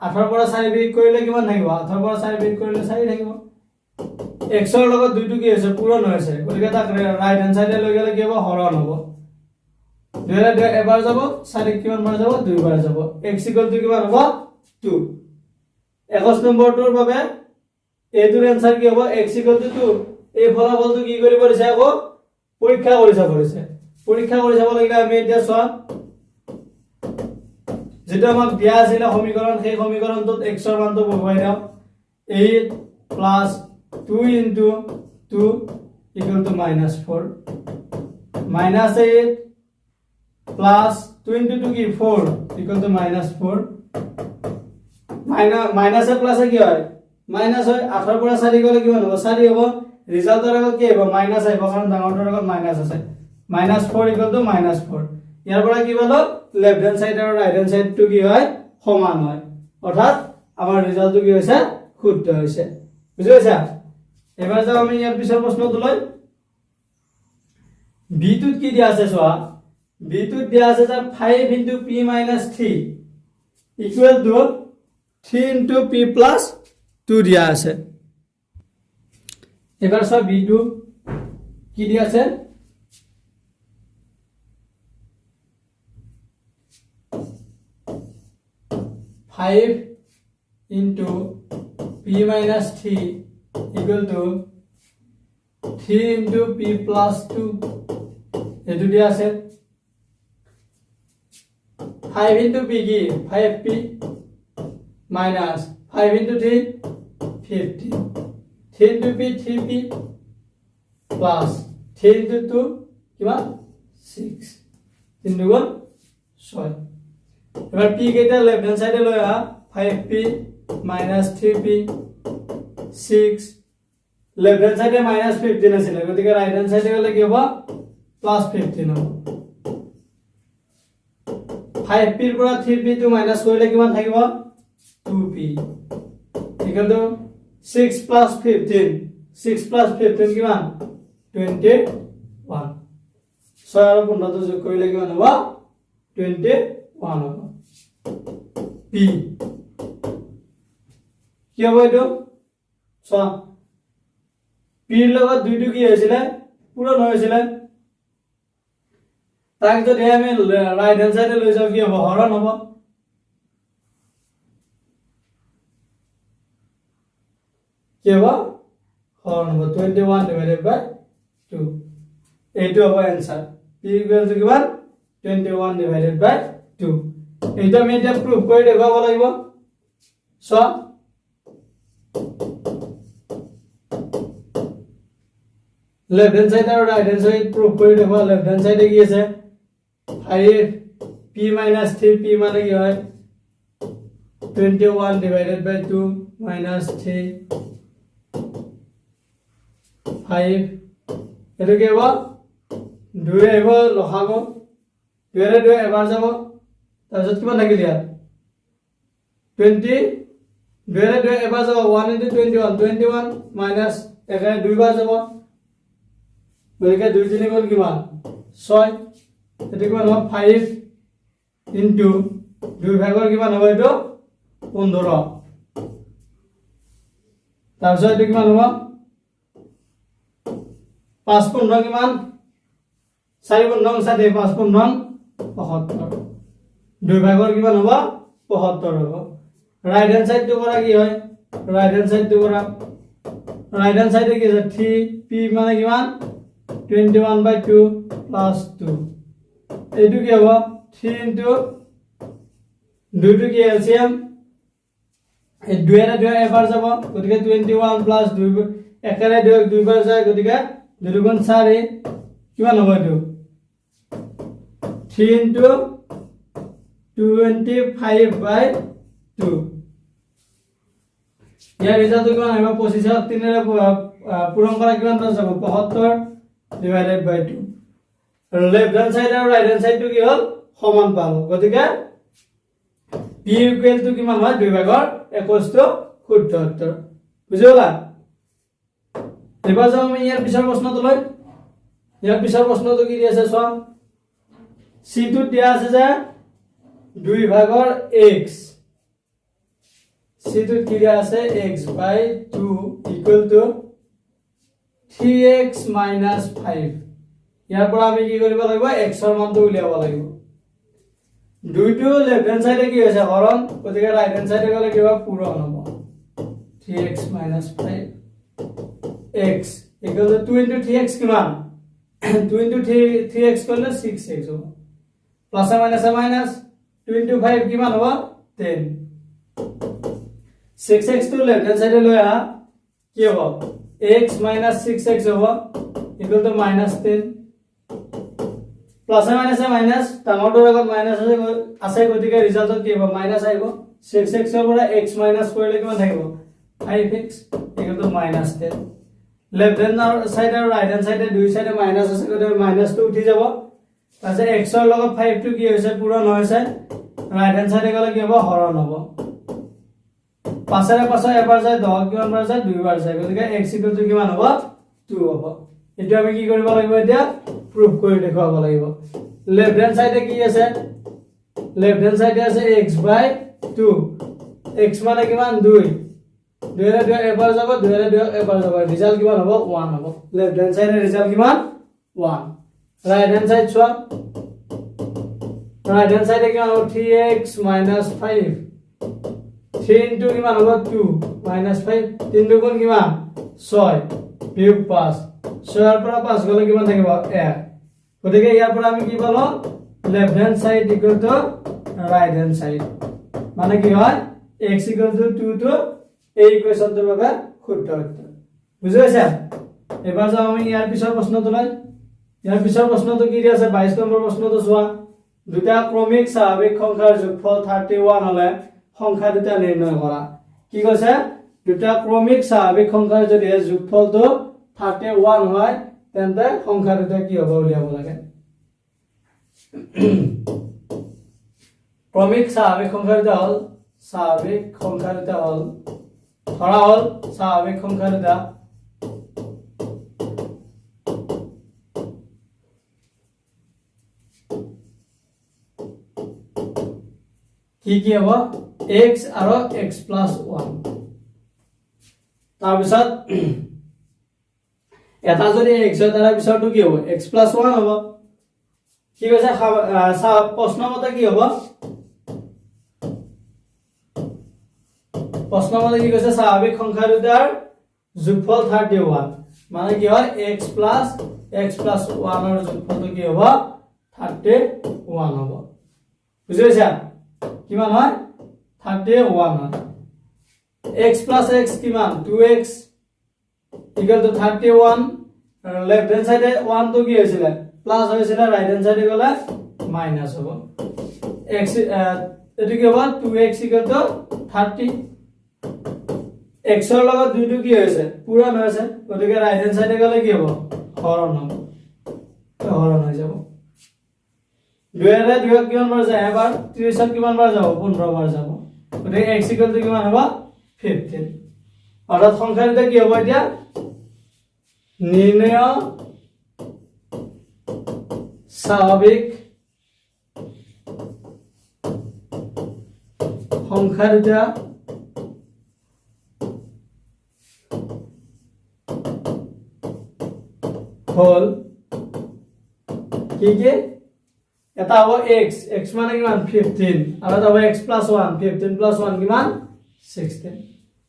8 ৰ পৰা 4 বিয়োগ কৰিলে কিমান থাকিব 8 ৰ পৰা 4 বিয়োগ কৰিলে 4 থাকিব x ৰ লগত 2 টো কি হৈছে পূৰণ হৈছে গতিকে তাক ৰাইট হ্যান্ড সাইডে লৈ গলে কি হ'ব হৰণ হ'ব দুইৰে এবাৰ যাব 4 কিমান বাৰ যাব দুইবাৰ যাব x = কিমান হ'ব 2 21 নম্বৰটোৰ বাবে এইটোৰ आंसर কি হ'ব x = 2 এই ফলাফলটো কি কৰিব দিছে আকৌ পৰীক্ষা কৰি চাব দিছে পৰীক্ষা কৰি চাব লাগিলে আমি এতিয়া চোৱা যেটা আমাক দিয়া আছিল সমীকৰণ সেই সমীকৰণটোত x ৰ মানটো বহুৱাই দাও 8 + 2 * 2 = -4 -8 plus 2 into 2 কি 4 equal to -4 minus a plus a কি হয় মাইনাস হয় 8 ৰ পৰা 4 গলে কিমান হ'ব 4 হ'ব ৰিজাল্টৰ আগত কি হ'ব মাইনাস আহিব কাৰণ ডাঙৰটোৰ আগত মাইনাস আছে -4 equal to -4 ইয়াৰ পৰা কি পালো লেফট হ্যান্ড সাইড আৰু ৰাইট হ্যান্ড সাইডটো কি হয় সমান হয় অৰ্থাৎ আমাৰ ৰিজাল্টটো কি হৈছে শুদ্ধ হৈছে বুজি পাইছা এবাৰ যাও আমি ইয়াৰ পিছৰ প্ৰশ্নটোলৈ বি টোত কি দিয়া আছে চোৱা b to দিয়া আছে যে 5 into p minus 3 equal to 3 into p plus 2 দিয়া আছে এবাৰ সব b to কি দিয়া আছে 5 into p minus 3 equal to 3 into p plus 2 এটো দিয়া আছে 5 into p কি 5p minus 5 into 3 15 3 into p 3p plus 3 into 2 কিমান 6 3 দুগুণ 6 এবাৰ p কেইটা লেফট হ্যান্ড সাইডে লৈ আহা 5p minus 3p 6 left hand সাইডে -15 আছিল গতিকে রাইট হ্যান্ড সাইডে গলে কি হ'ব +15 হ'ব 5p ৰ পৰা 3p টো মাইনাস কৰিলে কিমান থাকিব 2p equal to 6 plus 15 6 plus 15 কিমান 21 6 আৰু 15 টো যোগ কৰিলে কিমান হ'ব 21 হ'ব p কি হ'ব এটো চোৱা p ৰ লগত 2 টো কি হৈছিল পূৰণ হৈছিল তাক যদি আমি ৰাইট হ্যান্ড সাইডে লৈ যাও কি হ'ব হৰণ হ'ব কি হ'ব হৰণ হ'ব 21 divided by 2 এইটো হ'ব आंसर p equal to কিমান 21 divided by 2 এইটো আমি এতিয়া প্রুফ কৰি দেখাব লাগিব So left hand side আৰু right hand side proof কৰি দেখুৱা left hand side কি আছে 5 p minus 3 p মানে কি হয় 21 divided by 2 minus 3 5 এটো কি হ'ব 2 আহিব লখাব 2 ৰে 2 এবাৰ যাব তাৰপিছত কিমান থাকিল ইয়াত 20 2 ৰে 2 এবাৰ যাব 1 into 21 21 minus 1 2 বাৰ যাব গতিকে 2 3 গুণ কিমান 6 এটো কিমান হ'ব 5 into 2 ভাগৰ কিমান হ'ব এটো 15 তাৰপিছত এটো কিমান হ'ব 5 15 কিমান 4 15 7 5 15 75 2 ভাগৰ কিমান হ'ব 75 হ'ব ৰাইট হ্যান্ড সাইড তো কৰা কি হয় ৰাইট হ্যান্ড সাইড তো কৰা রাইট হ্যান্ড সাইডে কি আছে 3 p মানে কিমান 21/2 plus 2 এইটো কি হ'ব 3 into 2 to কি এলসিএম এই 2 এর 2 এবাৰ যাব গতিকে 21 plus 2 একাৰে 2 বাৰ যায় গতিকে 2 গুণ 4 কিমান হ'ব এইটো 3 into 25/2 ইয়াৰ ৰিজাল্ট কিমান আহিব 25 3 ৰে পূৰণ কৰা কিমান যাব 75 divided by 2 left hand side আৰু রাইট হ্যান্ড সাইড তো কি হ'ল সমান পালো গতিকে p ইকুৱেল টু কিমান হয় 2 ভাগৰ 21 তো শুদ্ধ উত্তৰ বুজিলা এবাৰ যাম আমি ইয়াৰ পিছৰ প্ৰশ্নটো লৈ ইয়াৰ পিছৰ প্ৰশ্নটো কি দি আছে চোৱা c টো দিয়া আছে যে 2 ভাগৰ x c টো কি দিয়া আছে x by 2 equal to 3x minus 5 ইয়াৰ পৰা আমি কি কৰিব লাগিব x ৰ মানটো উলিয়াব লাগিব 2 টো লেফট হ্যান্ড সাইডে কি হৈছে হৰণ গতিকে ৰাইট হ্যান্ড সাইডে গলে কি হ'ব পূৰণ হ'ব 3x minus 5 x equal to 2 into 3x কিমান 2 into 3x করলে 6x হ'ব প্লাস মাইনাস মাইনাস 2 into 5 কিমান হ'ব 10 6x to left hand side লৈ আহা কি হ'ব x minus 6x হ'ব equal to minus 10 plus minus minus ডাঙৰটোৰ আগত মাইনাস আছে গতিকে ৰিজাল্টত কি হ'ব মাইনাস আহিব 6x ৰ পৰা x মাইনাস কৰিলে কিমান থাকিব 5x equal to minus 10 left hand side আৰু রাইট হ্যান্ড সাইডে দুই সাইডে মাইনাস আছে গতিকে মাইনাসটো উঠি যাব তাৰপিছত x ৰ লগত 5 টো কি হৈছে পূৰণ হৈছে ৰাইট হ্যান্ড সাইডে গলে কি হ'ব হৰণ হ'ব 5 ৰে 5 এবাৰ যায় 10 কিমান বাৰ যায় 2 বাৰ যায় গতিকে x ইকুৱেল টু কিমান হ'ব 2 হ'ব এটা আমি কি কৰিব লাগিব এতিয়া প্ৰুফ কৰি দেখাব লাগিব লেফট হ্যান্ড সাইডে কি আছে লেফট হ্যান্ড সাইডে আছে x by 2 x মানে কিমান 2 2 ৰে 2 এবাৰ যাব 2 ৰে 2 এবাৰ যাব ৰিজাল্ট কিমান হ'ব 1 হ'ব লেফট হ্যান্ড সাইডে ৰিজাল্ট কিমান 1 ৰাইট হ্যান্ড সাইড চোৱা রাইট হ্যান্ড সাইডে কিমান হ'ব 3x minus 5 3 into কিমান হ'ব 2 minus 5 3 দুগুণ কিমান 6 বিয়োগ 5 6 ৰ পৰা 5 গলে কিমান থাকিব 1 গতিকে ইয়াৰ পৰা আমি কি পালো left hand side equal to right hand side মানে কি হয় x ইকুৱেল টু 2 টু এই ইকুৱেশ্যনটোৰ বাবে শুদ্ধ উত্তৰ বুজিছা এবাৰ যাও আমি ইয়াৰ পিছৰ প্ৰশ্নটো লৈ ইয়াৰ পিছৰ প্ৰশ্নটো কি দি আছে 22 নম্বৰ প্ৰশ্নটো চোৱা দুটা ক্ৰমিক স্বাভাৱিক সংখ্যাৰ যোগফল 31 হলে সংখ্যা দুটা নিৰ্ণয় কৰা কি কৈছে দুটা ক্ৰমিক স্বাভাৱিক সংখ্যাৰ যদি যোগফলটো 31 হয় তেন্তে সংখ্যা দুটা কি হ'ব উলিয়াব লাগে ক্ৰমিক স্বাভাৱিক সংখ্যা দুটা হল স্বাভাৱিক সংখ্যা দুটা হল ধৰা হল স্বাভাৱিক সংখ্যা দুটা কি হ'ব x আৰু x plus 1 তাৰপিছত এটা যদি x হয় তাৰ পিছৰটো কি হ'ব x plus 1 হ'ব কি কৈছে প্ৰশ্নমতে কি হ'ব প্ৰশ্নমতে কি কৈছে স্বাভাৱিক সংখ্যা দুটাৰ যোগফল 31 মানে কি হয় x plus 1 ৰ যোগফলটো কি হ'ব 31 হ'ব বুজি পাইছা কিমান হয় 31 হয় x plus x কিমান 2x equal to 31 আৰু লেফট হ্যান্ড সাইডে 1 তো কি হৈছিল প্লাস হৈছিল রাইট হ্যান্ড সাইডে গলে মাইনাস হ'ব x এটো কি হ'ব 2x equal to 30 x ৰ লগত 2 টো কি হৈছে পূৰণ হৈছে গতিকে ৰাইট হ্যান্ড সাইডে গলে কি হ'ব হৰণ হ'ব হৰণ হৈ যাব 2 এৰে 2 কিমান বাৰ যায় এবাৰ 30 কিমান বাৰ যাব 15 বাৰ যাব গতিকে x equal to কিমান হ'ব 15 অর্থাৎ সংখ্যার এটা কি হবে এটা নির্ণয় স্বাভাবিক সংখ্যার এটা হল কি কি এটা হবে x x মানে কিমান 15 আর এটা হবে x plus 1 15 plus 1 কিমান 16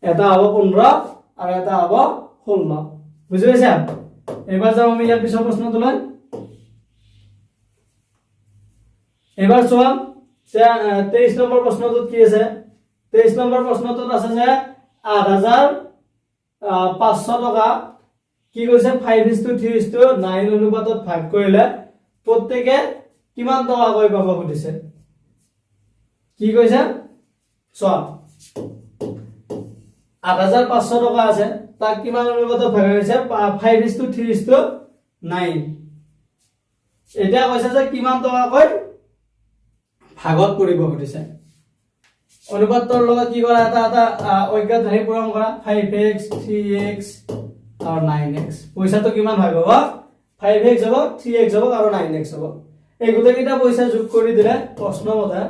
এটা হবে 15 আর এটা হবে 16 বুঝি পাইছা এবার যাও আমি ইয়ার পিছৰ প্ৰশ্নটো লৈ এবাৰ চোৱা 23 নম্বৰ প্ৰশ্নটোত কি আছে 23 নম্বৰ প্ৰশ্নটোত আছে যে 8500 টকা কি কৈছে 5:3:9 অনুপাতত ভাগ কৰিলে প্ৰত্যেকে কিমান টকা কৈ পাব খুদিছে কি কৈছে চোৱা 8500 টকা আছে তাক কিমান অনুপাতত ভাগ হৈছে 5:3:9 এটা কৈছে যে কিমান টকা কৈ ভাগত কৰিব খুদিছে অনুপাতৰ লগত কি কৰা এটা অজ্ঞাত ধৰি পূৰণ কৰা 5x 3x আৰু 9x পইচাটো কিমান ভাগ হ'ব 5x হ'ব 3x হ'ব আৰু 9x হ'ব এই গোটেইটা পইচা যোগ কৰি দিলে প্ৰশ্ন মতে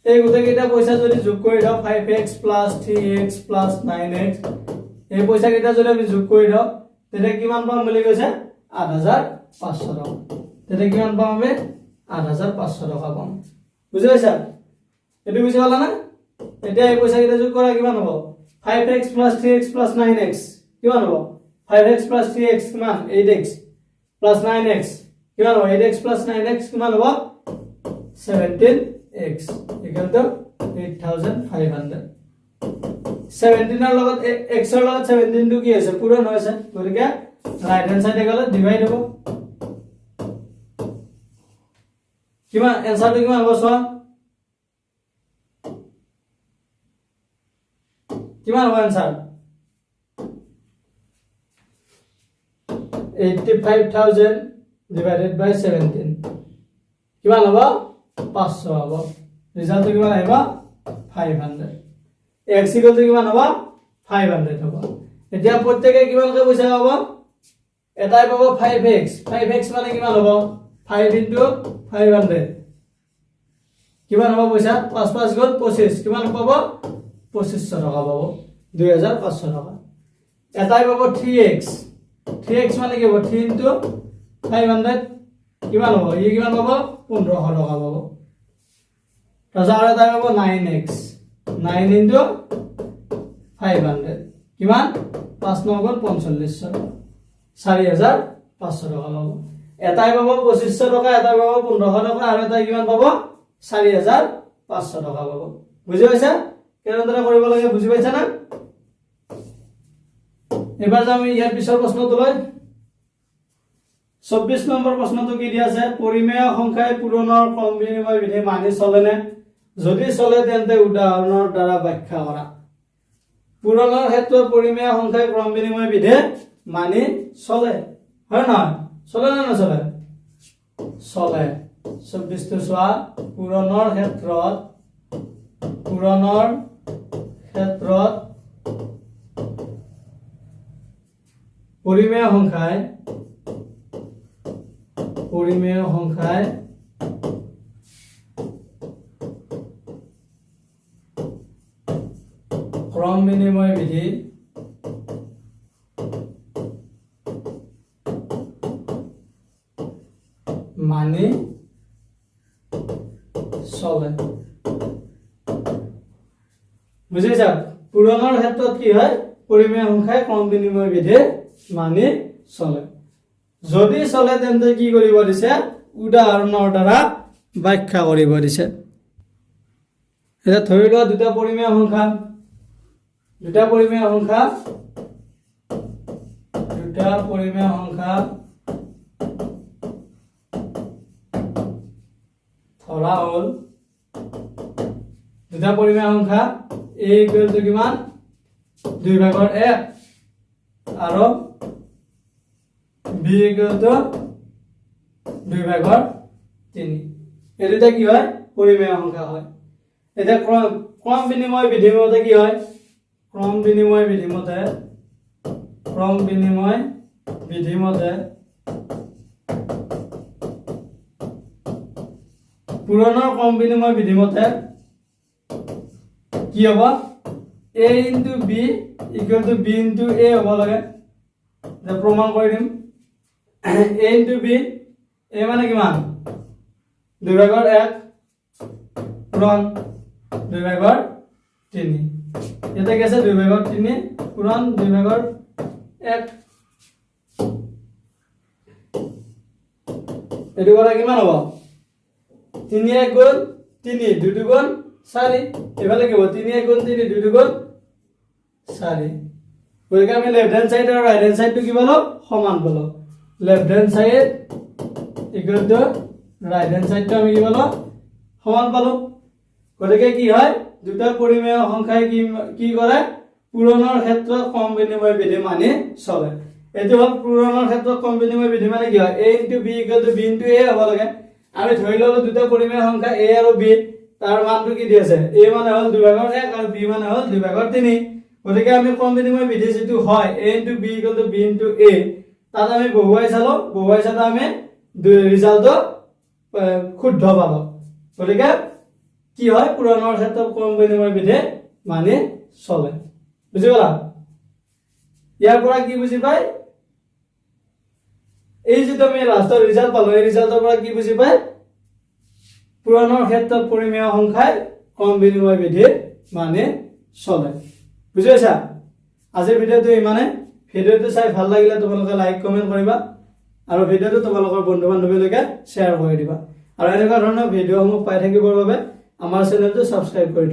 এই গোটেইটা পইচা যদি যোগ কৰি দাও 5x plus 3x plus 9x এই পইচা কেইটা যদি আমি যোগ কৰি দাও তেতে কিমান পাম বুলি কৈছে 8500 টকা তেতে কিমান পাম আমি 8500 টকা পাম বুজি পাইছা এটো বুজি পালা না এতিয়া এই পইচা কেইটা যোগ কৰা কিমান হ'ব 5x plus 3x plus 9x কিমান হ'ব 5x plus 3x কিমান 8x plus 9x কিমান হ'ব 8x plus 9x কিমান হ'ব 17x equal to 8500 17 এর লগত x এর লগত 17 টো কি আছে পূরণ হয়েছে গতিকে রাইট হ্যান্ড সাইডে গলে ডিভাইড হ'ব কিমান आंसर টো কিমান হ'ব সোয়া কিমান হ'ব आंसर 85000 divided by 17 কিমান হ'ব 500 হ'ব ৰিজাল্ট কিমান আহিব 500 x equal to কিমান হ'ব 500 হ'ব এতিয়া প্ৰত্যেককে কিমানকৈ পইচা হ'ব এটাই পাব 5x 5x মানে কিমান হ'ব 5 into 500 কিমান হ'ব পইচা 5 5 গুণ 25 কিমান পাব 2500 টকা পাব 2500 টকা এটাই পাব 3x 3x মানে কি হ'ব 3 into 500 কিমান হ'ব ই কিমান পাব 1500 টকা পাব তাছাড়া এটাই পাব 9x 9 into 500 কিমান 5 9 গুণ 4500 4500 টকা পাব এটাই পাব 2500 টকা এটাই পাব 1500 টকা আৰু এটাই কিমান পাব 4500 টকা পাব বুজি পাইছা কেনেদৰে কৰিব লাগে বুজি পাইছা না এবাৰ আমি ইয়াৰ পিছৰ প্ৰশ্নটো লৈ 24 নম্বৰ প্ৰশ্নটো কি দিয়া আছে পৰিমেয় সংখ্যাই পূৰণৰ ক্ৰম বিনিময় বিধি মানি চলেনে যদি চলে তেন্তে উদাহৰণৰ দ্বাৰা ব্যাখ্যা কৰা পূৰণৰ ক্ষেত্ৰত পৰিমেয় সংখ্যাই ক্ৰম বিনিময় বিধি মানি চলে হয় না চলে না নচলে চলে 24 টো চোৱা পূৰণৰ ক্ষেত্ৰত পৰিমেয় সংখ্যাই ক্ৰম বিনিময় বিধি মানি চলে বুঝিছা পূৰণৰ ক্ষেত্ৰত কি হয় পৰিমেয় সংখ্যাই ক্ৰম বিনিময় বিধি মানি চলে যদি চলে তেন্তে কি কৰিব দিছে উদাহৰণৰ দ্বাৰা ব্যাখ্যা কৰিব দিছে এটা ধৰি লোৱা দুটা পৰিমেয় সংখ্যা দুটা পৰিমেয় সংখ্যা ধৰা হ'ল দুটা পৰিমেয় সংখ্যা a = কিমান 2/1 আৰু b = 2/3 এই দুটা কি হয় পৰিমেয় সংখ্যা হয় এটা ক্ৰম বিনিময় বিধি মতে কি হয় ক্ৰম বিনিময় বিধি মতে পুৰণৰ ক্ৰম বিনিময় বিধি মতে কি হ'ব a * b = b * a হ'ব লাগে যে প্ৰমাণ কৰি দিম a * b a মানে কিমান 2/1 পূৰণ 2/3 এটা কি আছে 2/3 পূৰণ 2/1 এটো কৰা কিমান হ'ব 3 * 1 = 3 2 2 * 4 এফালে কি হ'ব 3 * 1 = 3 2 2 * 4 গতিকে আমি লেফট হ্যান্ড সাইড আৰু রাইট হ্যান্ড সাইডটো কি পালো সমান পালো left hand side equal to right hand সাইডটো আমি কি পালো সমান পালো গতিকে কি হয় দুটা পৰিমেয় সংখ্যাই কি কৰে পূৰণৰ ক্ষেত্ৰত ক্ৰম বিনিময় বিধি মানি চলে এটো হল পূৰণৰ ক্ষেত্ৰত ক্ৰম বিনিময় বিধি মানে কি হয় a * b = b * a হ'ব লাগে আমি ধৰি ললো দুটা পৰিমেয় সংখ্যা a আৰু b তাৰ মানটো কি দি আছে a মানে হল 2/1 আৰু b মানে হল 2/3 গতিকে আমি ক্ৰম বিনিময় বিধি যেটো হয় a * b = b * a তাত আমি বহুৱাই চালো আমি ৰিজাল্টটো শুদ্ধ পালো গতিকে কি হয় পূৰণৰ ক্ষেত্ৰত ক্ৰম বিনিময় বিধি মানি চলে বুজি পালা ইয়াৰ পৰা কি বুজি পাই এই যে তুমি লাষ্টৰ ৰিজাল্ট পালো এই ৰিজাল্টৰ পৰা কি বুজি পাই পূৰণৰ ক্ষেত্ৰত পৰিমেয় সংখ্যাই ক্ৰম বিনিময় বিধি মানি চলে বুজি পাইছা আজিৰ ভিডিওটো ইমানে ভিডিওটো চাই ভাল লাগিলে তোমালোকে লাইক কমেন্ট কৰিবা আৰু ভিডিওটো তোমালোকৰ বন্ধু বান্ধৱীলৈকে শ্বেয়াৰ কৰি দিবা আৰু এনেকুৱা ধৰণৰ ভিডিওসমূহ পাই থাকিবৰ বাবে আমাৰ চেনেলটো সাবস্ক্ৰাইব কৰি